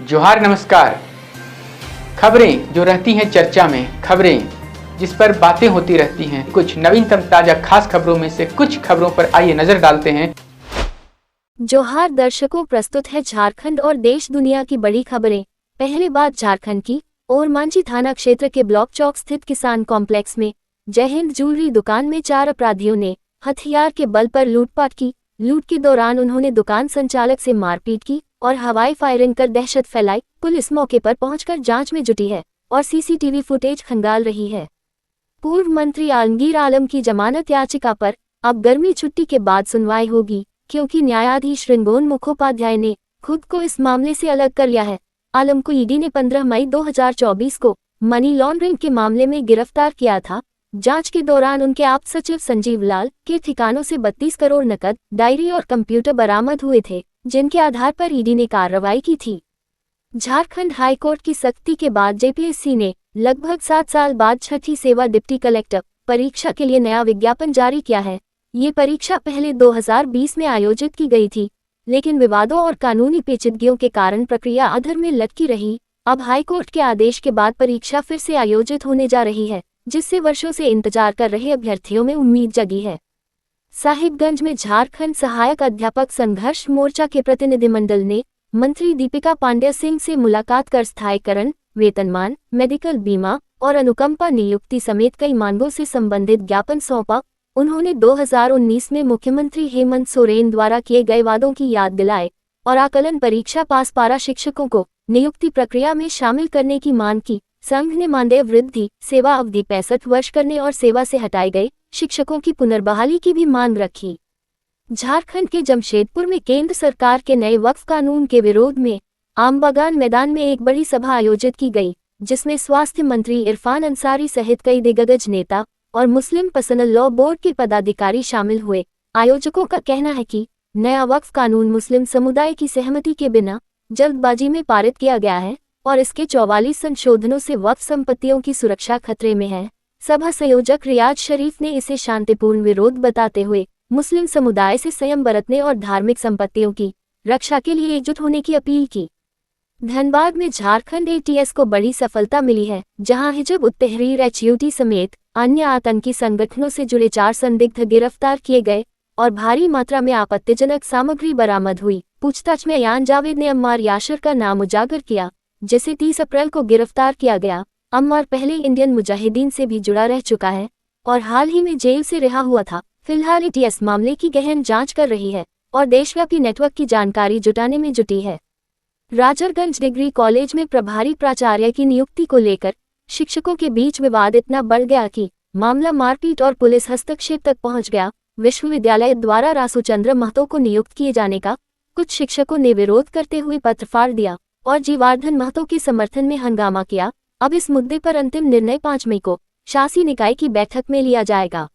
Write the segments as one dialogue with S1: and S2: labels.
S1: जोहार नमस्कार। खबरें जो रहती हैं चर्चा में, खबरें जिस पर बातें होती रहती हैं, कुछ नवीनतम ताजा खास खबरों में से कुछ खबरों पर आइए नजर डालते हैं।
S2: जोहार दर्शकों, प्रस्तुत है झारखंड और देश दुनिया की बड़ी खबरें। पहले बात झारखंड की। ओरमांझी थाना क्षेत्र के ब्लॉक चौक स्थित किसान कॉम्प्लेक्स में जय हिंद ज्वेलरी दुकान में 4 अपराधियों ने हथियार के बल पर लूटपाट की। लूट के दौरान उन्होंने दुकान संचालक से मारपीट की और हवाई फायरिंग कर दहशत फैलाई। पुलिस मौके पर पहुंचकर जांच में जुटी है और सीसीटीवी फुटेज खंगाल रही है। पूर्व मंत्री आलमगीर आलम की जमानत याचिका पर अब गर्मी छुट्टी के बाद सुनवाई होगी, क्योंकि न्यायाधीश रिंगोन मुखोपाध्याय ने खुद को इस मामले से अलग कर लिया है। आलम को ईडी ने 15 मई 2024 को मनी लॉन्ड्रिंग के मामले में गिरफ्तार किया था। जांच के दौरान उनके आप्त सचिव संजीव लाल के ठिकानों से 32 करोड़ नकद, डायरी और कंप्यूटर बरामद हुए थे, जिनके आधार पर ईडी ने कार्रवाई की थी। झारखंड हाईकोर्ट की सख्ती के बाद जेपीएससी ने लगभग 7 साल बाद छठी सेवा डिप्टी कलेक्टर परीक्षा के लिए नया विज्ञापन जारी किया है। ये परीक्षा पहले 2020 में आयोजित की गई थी, लेकिन विवादों और कानूनी पेचीदगियों के कारण प्रक्रिया अधर में लटकी रही। अब हाईकोर्ट के आदेश के बाद परीक्षा फिर से आयोजित होने जा रही है, जिससे वर्षों से इंतजार कर रहे अभ्यर्थियों में उम्मीद जगी है। साहिबगंज में झारखंड सहायक अध्यापक संघर्ष मोर्चा के प्रतिनिधिमंडल ने मंत्री दीपिका पांडेय सिंह से मुलाकात कर स्थायीकरण, वेतनमान, मेडिकल बीमा और अनुकंपा नियुक्ति समेत कई मांगों से संबंधित ज्ञापन सौंपा। उन्होंने 2019 में मुख्यमंत्री हेमंत सोरेन द्वारा किए गए वादों की याद दिलाए और आकलन परीक्षा पास पारा शिक्षकों को नियुक्ति प्रक्रिया में शामिल करने की मांग की। संघ ने मानदेय वृद्धि, सेवा अवधि 65 वर्ष करने और सेवा से हटाए गए शिक्षकों की पुनर्बहाली की भी मांग रखी। झारखंड के जमशेदपुर में केंद्र सरकार के नए वक्फ कानून के विरोध में आमबागान मैदान में एक बड़ी सभा आयोजित की गई, जिसमें स्वास्थ्य मंत्री इरफान अंसारी सहित कई दिग्गज नेता और मुस्लिम पर्सनल लॉ बोर्ड के पदाधिकारी शामिल हुए। आयोजकों का कहना है कि नया वक्फ कानून मुस्लिम समुदाय की सहमति के बिना जल्दबाजी में पारित किया गया है और इसके 44 संशोधनों से वक्फ संपत्तियों की सुरक्षा खतरे में है। सभा संयोजक रियाज शरीफ ने इसे शांतिपूर्ण विरोध बताते हुए मुस्लिम समुदाय से संयम बरतने और धार्मिक संपत्तियों की रक्षा के लिए एकजुट होने की अपील की। धनबाद में झारखंड एटीएस को बड़ी सफलता मिली है, जहां हिजब उत तहरीर HUT समेत अन्य आतंकी संगठनों से जुड़े 4 संदिग्ध गिरफ्तार किए गए और भारी मात्रा में आपत्तिजनक सामग्री बरामद हुई। पूछताछ में अयान जावेद ने अम्मार याशर का नाम उजागर किया, जिसे 30 अप्रैल को गिरफ्तार किया गया। अम्मार पहले इंडियन मुजाहिदीन से भी जुड़ा रह चुका है और हाल ही में जेल से रिहा हुआ था। फिलहाल एटीएस मामले की गहन जांच कर रही है और देशव्यापी नेटवर्क की जानकारी जुटाने में जुटी है। राजरगंज डिग्री कॉलेज में प्रभारी प्राचार्य की नियुक्ति को लेकर शिक्षकों के बीच विवाद इतना बढ़ गया कि मामला मारपीट और पुलिस हस्तक्षेप तक पहुंच गया। विश्वविद्यालय द्वारा रासूचंद्र महतो को नियुक्त किए जाने का कुछ शिक्षकों ने विरोध करते हुए पत्र फाड़ दिया और जीवार्धन महतो के समर्थन में हंगामा किया। अब इस मुद्दे पर अंतिम निर्णय 5 मई को शासी निकाय की बैठक में लिया जाएगा।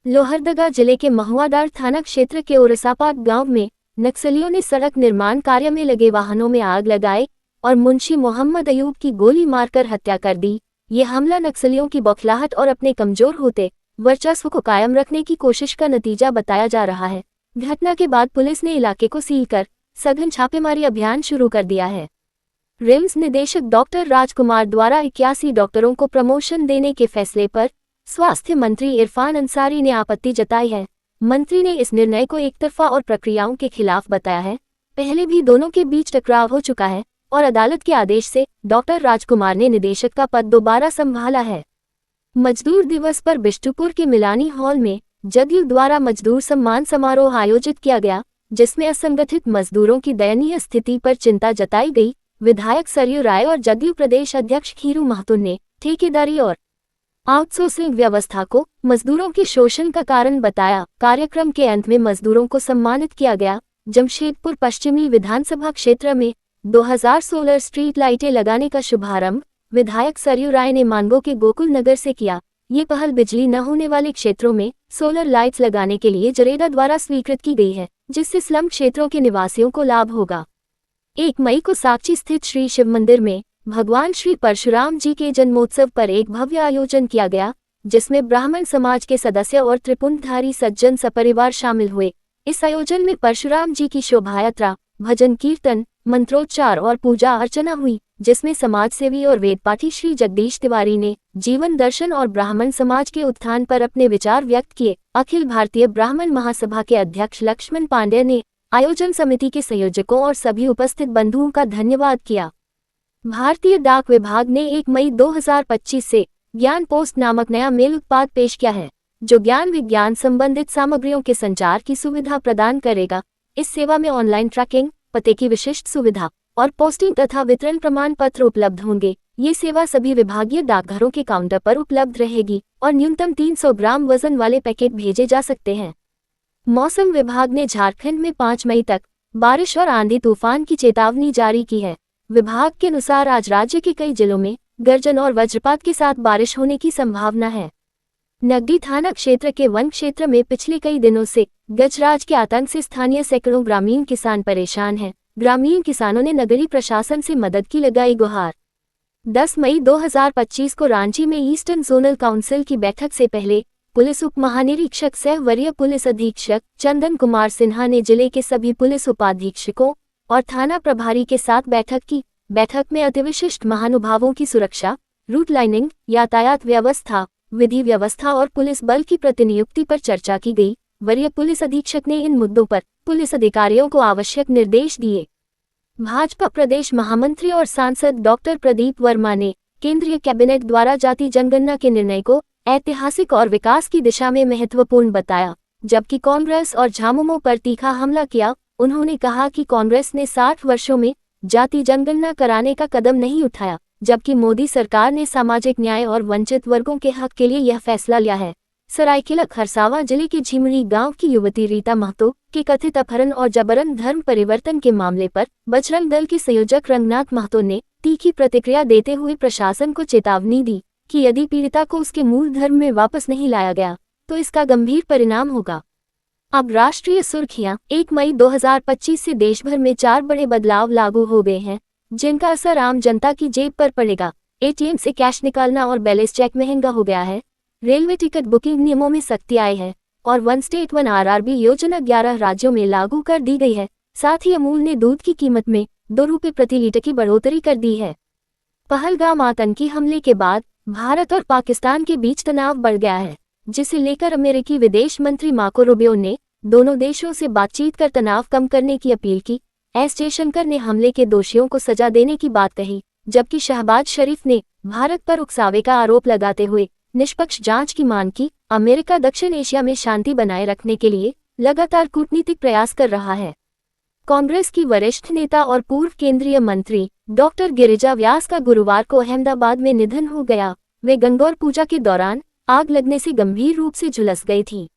S2: लोहरदगा जिले के महुआडार थाना क्षेत्र के ओरसापाट गांव में नक्सलियों ने सड़क निर्माण कार्य में लगे वाहनों में आग लगाए और मुंशी मोहम्मद अयूब की गोली मारकर हत्या कर दी। ये हमला नक्सलियों की बौखलाहट और अपने कमजोर होते वर्चस्व को कायम रखने की कोशिश का नतीजा बताया जा रहा है। घटना के बाद पुलिस ने इलाके को सील कर सघन छापेमारी अभियान शुरू कर दिया है। रिम्स निदेशक डॉक्टर राजकुमार द्वारा 81 डॉक्टरों को प्रमोशन देने के फैसले पर स्वास्थ्य मंत्री इरफान अंसारी ने आपत्ति जताई है। मंत्री ने इस निर्णय को एकतरफा और प्रक्रियाओं के खिलाफ बताया है। पहले भी दोनों के बीच टकराव हो चुका है और अदालत के आदेश से डॉक्टर राजकुमार ने निदेशक का पद दोबारा संभाला है। मजदूर दिवस पर बिष्टुपुर के मिलानी हॉल में जदयू द्वारा मजदूर सम्मान समारोह आयोजित किया गया, जिसमें असंगठित मजदूरों की दयनीय स्थिति पर चिंता जताई गई। विधायक सरयू राय और जदयू प्रदेश अध्यक्ष खीरू महतो ने ठेकेदारी और आउटसोर्सिंग व्यवस्था को मजदूरों के शोषण का कारण बताया। कार्यक्रम के अंत में मजदूरों को सम्मानित किया गया। जमशेदपुर पश्चिमी विधानसभा क्षेत्र में 2000 सोलर स्ट्रीट लाइटें लगाने का शुभारंभ विधायक सरयू राय ने मानगो के गोकुल नगर से किया। ये पहल बिजली न होने वाले क्षेत्रों में सोलर लाइट्स लगाने के लिए जरेडा द्वारा स्वीकृत की गई है, जिससे स्लम क्षेत्रों के निवासियों को लाभ होगा। 1 मई को साक्षी स्थित श्री शिव मंदिर में भगवान श्री परशुराम जी के जन्मोत्सव पर एक भव्य आयोजन किया गया, जिसमें ब्राह्मण समाज के सदस्य और त्रिपुंडधारी सज्जन सपरिवार शामिल हुए। इस आयोजन में परशुराम जी की शोभायात्रा, भजन कीर्तन, मंत्रोच्चार और पूजा अर्चना हुई, जिसमें समाज सेवी और वेदपाठी श्री जगदीश तिवारी ने जीवन दर्शन और ब्राह्मण समाज के उत्थान पर अपने विचार व्यक्त किए। अखिल भारतीय ब्राह्मण महासभा के अध्यक्ष लक्ष्मण पांडेय ने आयोजन समिति के संयोजकों और सभी उपस्थित बंधुओं का धन्यवाद किया। भारतीय डाक विभाग ने 1 मई 2025 से ज्ञान पोस्ट नामक नया मेल उत्पाद पेश किया है, जो ज्ञान विज्ञान संबंधित सामग्रियों के संचार की सुविधा प्रदान करेगा। इस सेवा में ऑनलाइन ट्रैकिंग, पते की विशिष्ट सुविधा और पोस्टिंग तथा वितरण प्रमाण पत्र उपलब्ध होंगे। ये सेवा सभी विभागीय डाकघरों के काउंटर पर उपलब्ध रहेगी और न्यूनतम 300 ग्राम वजन वाले पैकेट भेजे जा सकते हैं। मौसम विभाग ने झारखंड में 5 मई तक बारिश और आंधी तूफान की चेतावनी जारी की है। विभाग के अनुसार आज राज्य के कई जिलों में गर्जन और वज्रपात के साथ बारिश होने की संभावना है। नगरी थाना क्षेत्र के वन क्षेत्र में पिछले कई दिनों से गजराज के आतंक से स्थानीय सैकड़ों ग्रामीण किसान परेशान हैं। ग्रामीण किसानों ने नगरीय प्रशासन से मदद की लगाई गुहार। 10 मई 2025 को रांची में ईस्टर्न जोनल काउंसिल की बैठक से पहले पुलिस उप महानिरीक्षक सह वरीय पुलिस अधीक्षक चंदन कुमार सिन्हा ने जिले के सभी पुलिस उपाधीक्षकों और थाना प्रभारी के साथ बैठक की। बैठक में अतिविशिष्ट महानुभावों की सुरक्षा, रूट लाइनिंग, यातायात व्यवस्था, विधि व्यवस्था और पुलिस बल की प्रतिनियुक्ति पर चर्चा की गई। वरीय पुलिस अधीक्षक ने इन मुद्दों पर पुलिस अधिकारियों को आवश्यक निर्देश दिए। भाजपा प्रदेश महामंत्री और सांसद डॉक्टर प्रदीप वर्मा ने केंद्रीय कैबिनेट द्वारा जाति जनगणना के निर्णय को ऐतिहासिक और विकास की दिशा में महत्वपूर्ण बताया, जबकि कांग्रेस और झामुमो पर तीखा हमला किया। उन्होंने कहा कि कांग्रेस ने 60 वर्षों में जाति जनगणना कराने का कदम नहीं उठाया, जबकि मोदी सरकार ने सामाजिक न्याय और वंचित वर्गों के हक के लिए यह फैसला लिया है। सरायकेला खरसावां जिले के झिमरी गांव की युवती रीता महतो के कथित अपहरण और जबरन धर्म परिवर्तन के मामले पर बजरंग दल के संयोजक रंगनाथ महतो ने तीखी प्रतिक्रिया देते हुए प्रशासन को चेतावनी दी कि यदि पीड़िता को उसके मूल धर्म में वापस नहीं लाया गया तो इसका गंभीर परिणाम होगा। अब राष्ट्रीय सुर्खियां। 1 मई 2025 से देश भर में 4 बड़े बदलाव लागू हो गए हैं, जिनका असर आम जनता की जेब पर पड़ेगा। एटीएम से कैश निकालना और बैलेंस चेक महंगा हो गया है। रेलवे टिकट बुकिंग नियमों में सख्ती आई है और वन स्टेट वन आरआरबी योजना 11 राज्यों में लागू कर दी गई है। साथ ही अमूल ने दूध की कीमत में 2 रुपये प्रति लीटर की बढ़ोतरी कर दी है। पहलगाम आतंकी हमले के बाद भारत और पाकिस्तान के बीच तनाव बढ़ गया है, जिसे लेकर अमेरिकी विदेश मंत्री मार्को रूबियो ने दोनों देशों से बातचीत कर तनाव कम करने की अपील की। एस जयशंकर ने हमले के दोषियों को सजा देने की बात कही, जबकि शहबाज शरीफ ने भारत पर उकसावे का आरोप लगाते हुए निष्पक्ष जांच की मांग की। अमेरिका दक्षिण एशिया में शांति बनाए रखने के लिए लगातार कूटनीतिक प्रयास कर रहा है। कांग्रेस की वरिष्ठ नेता और पूर्व केंद्रीय मंत्री डॉक्टर गिरिजा व्यास का गुरुवार को अहमदाबाद में निधन हो गया। वे गंगौर पूजा के दौरान आग लगने से गंभीर रूप से झुलस गई थी।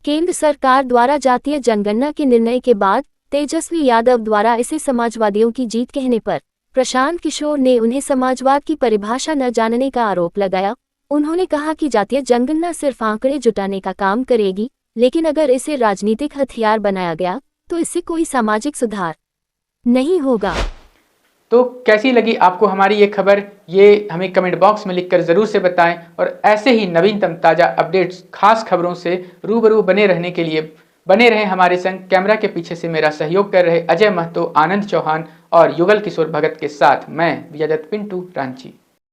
S2: केंद्र सरकार द्वारा जातीय जनगणना के निर्णय के बाद तेजस्वी यादव द्वारा इसे समाजवादियों की जीत कहने पर प्रशांत किशोर ने उन्हें समाजवाद की परिभाषा न जानने का आरोप लगाया। उन्होंने कहा कि जातीय जनगणना सिर्फ आंकड़े जुटाने का काम करेगी, लेकिन अगर इसे राजनीतिक हथियार बनाया गया तो इससे कोई सामाजिक सुधार नहीं होगा।
S1: तो कैसी लगी आपको हमारी ये खबर, ये हमें कमेंट बॉक्स में लिखकर ज़रूर से बताएं और ऐसे ही नवीनतम ताज़ा अपडेट्स, खास खबरों से रूबरू बने रहने के लिए बने रहें हमारे संग। कैमरा के पीछे से मेरा सहयोग कर रहे अजय महतो, आनंद चौहान और युगल किशोर भगत के साथ मैं विजय दत्त पिंटू, रांची।